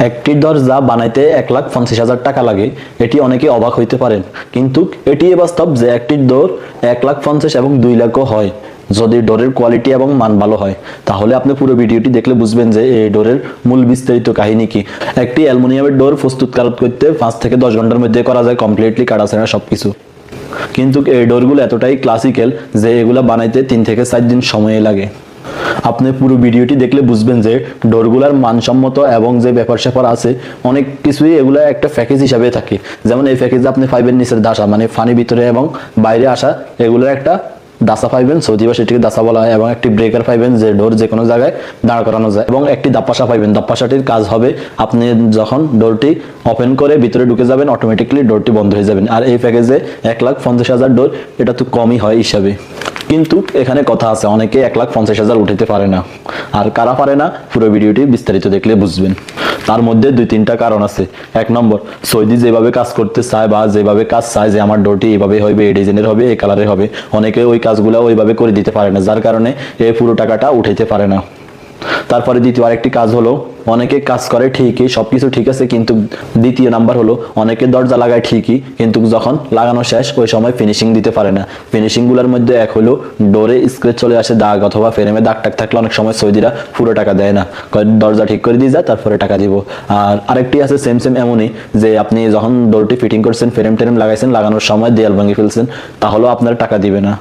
একটি দরজা বানাইতে 1,50,000 টাকা লাগে, এটি অনেকে অবাক হইতে পারেন, কিন্তু এটি বাস্তব যে একটি ডোর 1,50,000 এবং 2 লাখও হয় যদি ডোরের কোয়ালিটি এবং মান ভালো হয়। তাহলে আপনি পুরো ভিডিওটি দেখলে বুঝবেন যে এই ডোরের মূল বিস্তারিত কাহিনী কি। একটি অ্যালুমিনিয়ামের ডোর প্রস্তুতকারক করতে 5 থেকে 10 ঘন্টার মধ্যে করা যায়, কমপ্লিটলি কাটাছেড়া সবকিছু। কিন্তু এই ডোরগুলো এতটাই ক্লাসিক্যাল যে এগুলা বানাইতে 3 থেকে 4 দিন সময় লাগে। আপনি পুরো ভিডিওটি দেখলে বুঝবেন যে ডোরগুলার মানসম্মত এবং যে ব্যাপার স্যাপার আছে অনেক কিছুই এগুলা একটা প্যাকেজ হিসাবে থাকে। যেমন এই প্যাকেজে আপনি পাইবেন নিচের দাসা, মানে ফানি ভিতরে এবং বাইরে আসা, এগুলোর একটা দাসা পাইবেন, সৌদি ভাষায় এটিকে দাসা বলা হয়, এবং একটি ব্রেকার পাইবেন যে ডোর যে কোনো জায়গায় দাঁড় করানো যায়, এবং একটি দাপ্পাসা পাইবেন। দাপ্পাসাটির কাজ হবে আপনি যখন ডোরটি ওপেন করে ভিতরে ঢুকে যাবেন অটোমেটিকলি ডোরটি বন্ধ হয়ে যাবেন। আর এই প্যাকেজে 1,50,000 ডোর, এটা তো কমই হয় হিসাবে। কিন্তু এখানে কথা আছে, অনেকে 1,50,000 উঠাতে পারে না। আর কারা পারে না পুরো ভিডিওটি বিস্তারিত দেখলে বুঝবেন। তার মধ্যে 2-3টা কারণ আছে। 1 নম্বর, সৌদি যেভাবে কাজ করতে চায় বা যেভাবে কাজ চায় যে আমার ডোরটি এইভাবে হবে, এই ডিজাইনের হবে, এই কালারের হবে, অনেকে ওই কাজগুলো ওইভাবে করে দিতে পারে না, যার কারণে এই পুরো টাকাটা উঠাইতে পারে না। তারপরে দ্বিতীয় আরেকটি কাজ হলো, অনেকে কাজ করে ঠিকই, সবকিছু ঠিক আছে, কিন্তু দ্বিতীয় নাম্বার হলো অনেকে দরজা লাগায় ঠিকই, কিন্তু যখন লাগানো শেষ ওই সময় ফিনিশিং দিতে পারে না। ফিনিশিং গুলোর মধ্যে এক হলো ডোরে স্ক্র্যাচ চলে আসে, দাগ অথবা ফ্রেমে দাগ টাগ থাকলে অনেক সময় সৌদিরা পুরো টাকা দেয় না, দরজা ঠিক করে দিয়ে যায় তারপরে টাকা দিব। আর আরেকটি আছে সেম এমনই, যে আপনি যখন ডোরটি ফিটিং করছেন, ফ্রেম টেরেম লাগাইছেন, লাগানোর সময় দেয়াল ভাঙিয়ে ফেলছেন, তাহলেও আপনার টাকা দিবে না।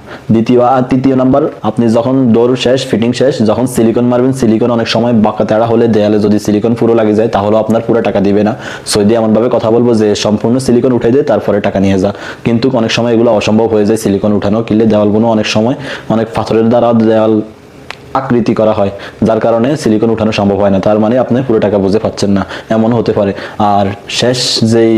তৃতীয় নাম্বার, আপনি যখন ডোর শেষ, ফিটিং শেষ, যখন সিলিকন মারবেন, সিলিকন অনেক সময় বাঁকা তেড়া হলে দেয়ালে যদি সিলিকন পুরো লাগে যায় তাহলে আপনার পুরো টাকা দিবে না। সৌদি এমন ভাবে কথা বলবো যে সম্পূর্ণ সিলিকন উঠাই দেয় তারপরে টাকা নিয়ে যা, কিন্তু অনেক সময় এগুলো অসম্ভব হয়ে যায় সিলিকন উঠানো, কিনলে দেওয়ালগুলো অনেক সময় অনেক পাথরের দ্বারা দেওয়াল আকৃতি করা হয়, যার কারণে সিলিকন উঠানো সম্ভব হয় না। তার মানে আপনি পুরো টাকা বুঝে পাচ্ছেন না, এমন হতে পারে। আর শেষ যেই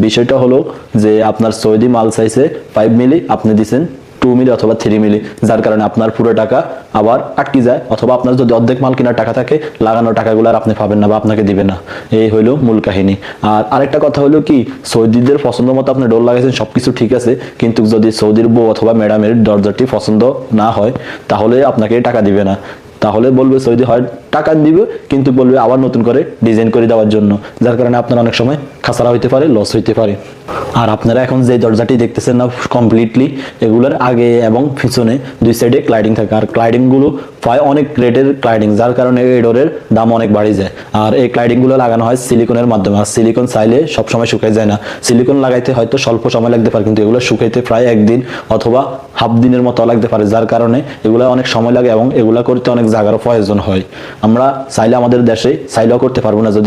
বিষয়টা হলো যে আপনার সৌদি মাল চাইছে 5 মিলি, আপনি দিচ্ছেন 2 মিলি অথবা 3 মিলি, যার কারণে আপনার পুরো টাকা আবার আটকে যায়, অথবা আপনার যদি অর্ধেক মাল কেনার টাকা থাকে, লাগানো টাকাগুলো আর আপনি পাবেন না বা আপনাকে দিবে না। এই হইলো মূল কাহিনী। আর আরেকটা কথা হলো কি, সৌদিদের পছন্দ মতো আপনি ডোর লাগাইছেন, সবকিছু ঠিক আছে, কিন্তু যদি সৌদির বউ অথবা ম্যাডামের দরজাটি পছন্দ না হয় তাহলে আপনাকে টাকা দিবে না। তাহলে বলবে সৌদি হয় টাকা দিবে, কিন্তু বলবে আবার নতুন করে ডিজাইন করে দেওয়ার জন্য, যার কারণে আপনার অনেক সময় খাসারা হইতে পারে, লস হইতে পারে। আর আপনারা এখন যে দরজাটি দেখতেছেন না কমপ্লিটলি, এগুলোর আগে এবং পিছনে 2 সাইডে ক্লাইডিং থাকে, আর ক্লাইডিং গুলো প্রায় অনেক গ্রেডের ক্লাইডিং, যার কারণে এই ডোরের দাম অনেক বাড়ি যায়। আর এই ক্লাইডিং গুলো লাগানো হয় সিলিকনের মাধ্যমে, আর সিলিকন চাইলে সবসময় শুকাই যায় না। সিলিকন লাগাইতে হয়তো স্বল্প সময় লাগতে পারে, কিন্তু এগুলো শুকাইতে প্রায় 1 দিন অথবা হাফ দিনের মতো লাগতে পারে, যার কারণে এগুলো অনেক সময় লাগে এবং এগুলা করতে অনেক জায়গারও প্রয়োজন হয়। আমরা চাইলে আমাদের দেশে চাইলেও করতে পারবো না যদি